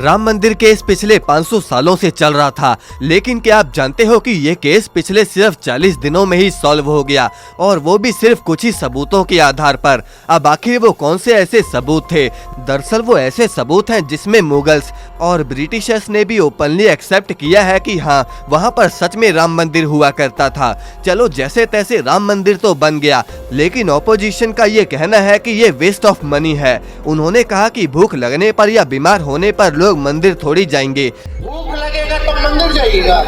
राम मंदिर केस पिछले 500 सालों से चल रहा था, लेकिन क्या आप जानते हो कि ये केस पिछले सिर्फ 40 दिनों में ही सॉल्व हो गया, और वो भी सिर्फ कुछ ही सबूतों के आधार पर। अब आखिर वो कौन से ऐसे सबूत थे? दरअसल वो ऐसे सबूत हैं जिसमें मुगल्स और ब्रिटिशर्स ने भी ओपनली एक्सेप्ट किया है कि हाँ, वहाँ पर सच में राम मंदिर हुआ करता था। चलो जैसे तैसे राम मंदिर तो बन गया, लेकिन ऑपोजिशन का ये कहना है कि ये वेस्ट ऑफ मनी है। उन्होंने कहा कि भूख लगने पर या बीमार होने पर लोग मंदिर थोड़ी जाएंगे। भूख लगेगा तो मंदिर जाइएगा,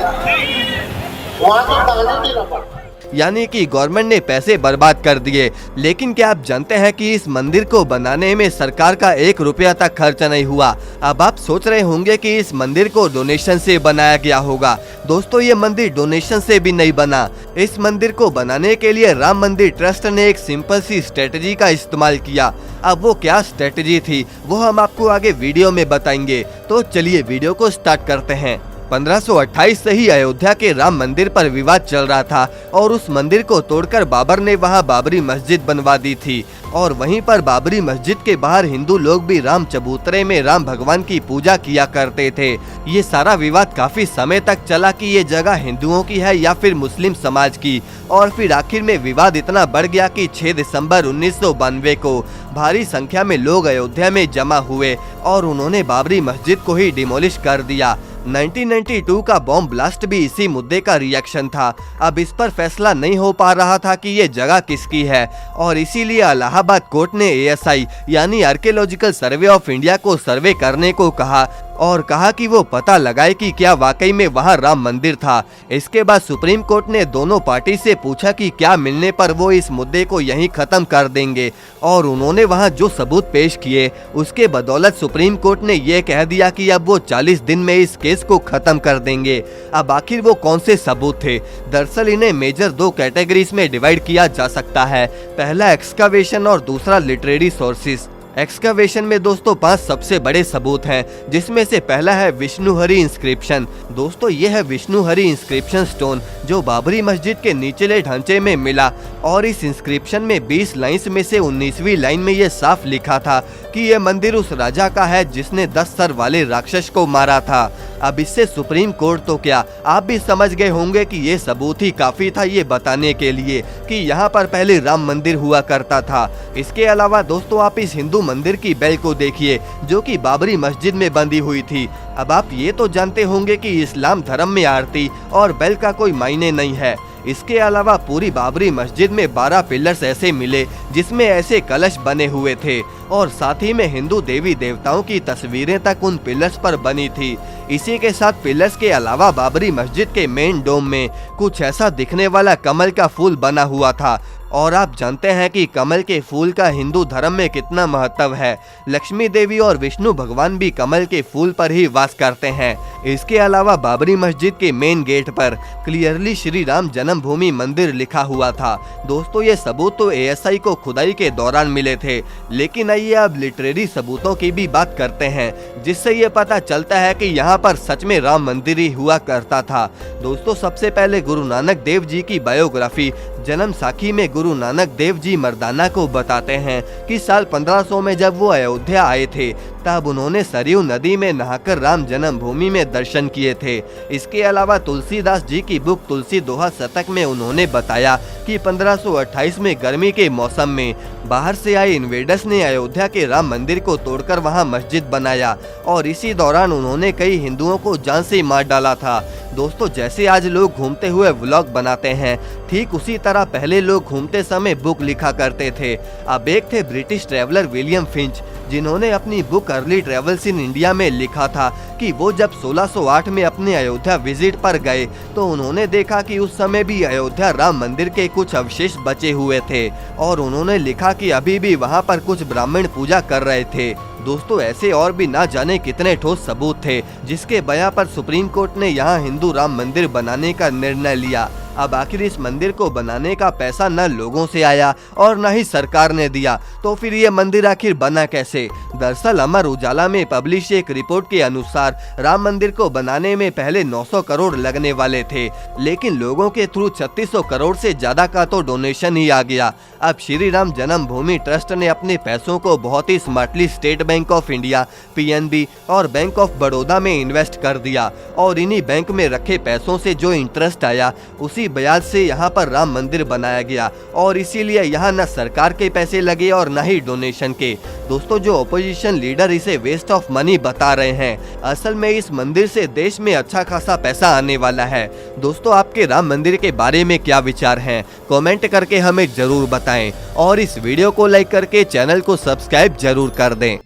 वहाँ तो दाना देना पड़ता। यानी कि गवर्नमेंट ने पैसे बर्बाद कर दिए। लेकिन क्या आप जानते हैं कि इस मंदिर को बनाने में सरकार का 1 रुपया तक खर्च नहीं हुआ। अब आप सोच रहे होंगे कि इस मंदिर को डोनेशन से बनाया गया होगा। दोस्तों, ये मंदिर डोनेशन से भी नहीं बना। इस मंदिर को बनाने के लिए राम मंदिर ट्रस्ट ने एक सिंपल सी स्ट्रेटजी का इस्तेमाल किया। अब वो क्या स्ट्रेटजी थी वो हम आपको आगे वीडियो में बताएंगे। तो चलिए वीडियो को स्टार्ट करते हैं। 1528 से ही अयोध्या के राम मंदिर पर विवाद चल रहा था, और उस मंदिर को तोड़कर बाबर ने वहां बाबरी मस्जिद बनवा दी थी। और वहीं पर बाबरी मस्जिद के बाहर हिंदू लोग भी राम चबूतरे में राम भगवान की पूजा किया करते थे। ये सारा विवाद काफी समय तक चला कि ये जगह हिंदुओं की है या फिर मुस्लिम समाज की। और फिर आखिर में विवाद इतना बढ़ गया कि 6 दिसंबर 1992 को भारी संख्या में लोग अयोध्या में जमा हुए और उन्होंने बाबरी मस्जिद को ही डिमोलिश कर दिया। 1992 का बॉम्ब ब्लास्ट भी इसी मुद्दे का रिएक्शन था। अब इस पर फैसला नहीं हो पा रहा था कि ये जगह किसकी है, और इसीलिए इलाहाबाद कोर्ट ने ASI यानी आर्कियोलॉजिकल सर्वे ऑफ इंडिया को सर्वे करने को कहा, और कहा कि वो पता लगाए कि क्या वाकई में वहाँ राम मंदिर था। इसके बाद सुप्रीम कोर्ट ने दोनों पार्टी से पूछा कि क्या मिलने पर वो इस मुद्दे को यहीं खत्म कर देंगे, और उन्होंने वहाँ जो सबूत पेश किए उसके बदौलत सुप्रीम कोर्ट ने ये कह दिया कि अब वो 40 दिन में इस केस को खत्म कर देंगे। अब आखिर वो कौन से सबूत थे? दरअसल इन्हें मेजर 2 कैटेगरीज में डिवाइड किया जा सकता है। पहला एक्सकवेशन और दूसरा लिटरेरी सोर्सेज। एक्सकवेशन में दोस्तों 5 सबसे बड़े सबूत हैं, जिसमें से पहला है विष्णुहरी इंस्क्रिप्शन। दोस्तों, ये है विष्णुहरी इंस्क्रिप्शन स्टोन जो बाबरी मस्जिद के निचले ढांचे में मिला, और इस इंस्क्रिप्शन में 20 लाइन्स में से 19वीं लाइन में ये साफ लिखा था कि ये मंदिर उस राजा का है जिसने 10 सर वाले राक्षस को मारा था। अब इससे सुप्रीम कोर्ट तो क्या, आप भी समझ गए होंगे कि ये सबूत ही काफी था ये बताने के लिए कि यहाँ पर पहले राम मंदिर हुआ करता था। इसके अलावा दोस्तों, आप इस हिंदू मंदिर की बेल को देखिए जो कि बाबरी मस्जिद में बंधी हुई थी। अब आप ये तो जानते होंगे कि इस्लाम धर्म में आरती और बेल का कोई मायने नहीं है। इसके अलावा पूरी बाबरी मस्जिद में 12 पिलर्स ऐसे मिले जिसमें ऐसे कलश बने हुए थे, और साथ ही में हिंदू देवी देवताओं की तस्वीरें तक उन पिलर्स पर बनी थी। इसी के साथ पिलर्स के अलावा बाबरी मस्जिद के मेन डोम में कुछ ऐसा दिखने वाला कमल का फूल बना हुआ था। और आप जानते हैं कि कमल के फूल का हिंदू धर्म में कितना महत्व है। लक्ष्मी देवी और विष्णु भगवान भी कमल के फूल पर ही वास करते हैं। इसके अलावा बाबरी मस्जिद के मेन गेट पर क्लियरली श्री राम जन्मभूमि मंदिर लिखा हुआ था। दोस्तों, ये सबूत तो ASI को खुदाई के दौरान मिले थे, लेकिन आइए अब लिटरेरी सबूतों की भी बात करते हैं, जिससे ये पता चलता है कि यहाँ पर सच में राम मंदिर ही हुआ करता था। दोस्तों, सबसे पहले गुरु नानक देव जी की बायोग्राफी जन्म साखी में गुरु नानक देव जी मर्दाना को बताते हैं कि साल 1500 में जब वो अयोध्या आए थे तब उन्होंने सरयू नदी में नहाकर राम जन्मभूमि में दर्शन किए थे। इसके अलावा तुलसीदास जी की बुक तुलसी दोहा शतक में उन्होंने बताया कि 1528 में गर्मी के मौसम में बाहर से आए इन्वेडर्स ने अयोध्या के राम मंदिर को तोड़कर वहां मस्जिद बनाया, और इसी दौरान उन्होंने कई हिंदुओं को जान से मार डाला था। दोस्तों, जैसे आज लोग घूमते हुए व्लॉग बनाते हैं, ठीक उसी तरह पहले लोग घूमते समय बुक लिखा करते थे। अब एक थे ब्रिटिश ट्रैवलर विलियम फिंच, जिन्होंने अपनी book early travels in India में लिखा था कि वो जब 1608 में अपने अयोध्या विजिट पर गए तो उन्होंने देखा कि उस समय भी अयोध्या राम मंदिर के कुछ अवशेष बचे हुए थे, और उन्होंने लिखा कि अभी भी वहाँ पर कुछ ब्राह्मण पूजा कर रहे थे। दोस्तों, ऐसे और भी ना जाने कितने ठोस सबूत थे जिसके बयां पर सुप्रीम कोर्ट ने यहाँ हिंदू राम मंदिर बनाने का निर्णय लिया। अब आखिर इस मंदिर को बनाने का पैसा न लोगों से आया और न ही सरकार ने दिया, तो फिर ये मंदिर आखिर बना कैसे? दरअसल अमर उजाला में पब्लिश एक रिपोर्ट के अनुसार राम मंदिर को बनाने में पहले 900 करोड़ लगने वाले थे, लेकिन लोगों के थ्रू 3600 करोड़ से ज्यादा का तो डोनेशन ही आ गया। अब श्री राम जन्मभूमि ट्रस्ट ने अपने पैसों को बहुत ही smartly State Bank of India, PNB और बैंक ऑफ बड़ौदा में इन्वेस्ट कर दिया और इन्हीं बैंक में रखे पैसों से जो इंटरेस्ट आया उसी ब्याज से यहाँ पर राम मंदिर बनाया गया और इसीलिए यहाँ न सरकार के पैसे लगे और न ही डोनेशन के। दोस्तों, जो ऑपोजिशन लीडर इसे वेस्ट ऑफ मनी बता रहे हैं, असल में इस मंदिर से देश में अच्छा खासा पैसा आने वाला है। दोस्तों, आपके राम मंदिर के बारे में क्या विचार हैं? कमेंट करके हमें जरूर बताएं और इस वीडियो को लाइक करके चैनल को सब्सक्राइब जरूर कर दें।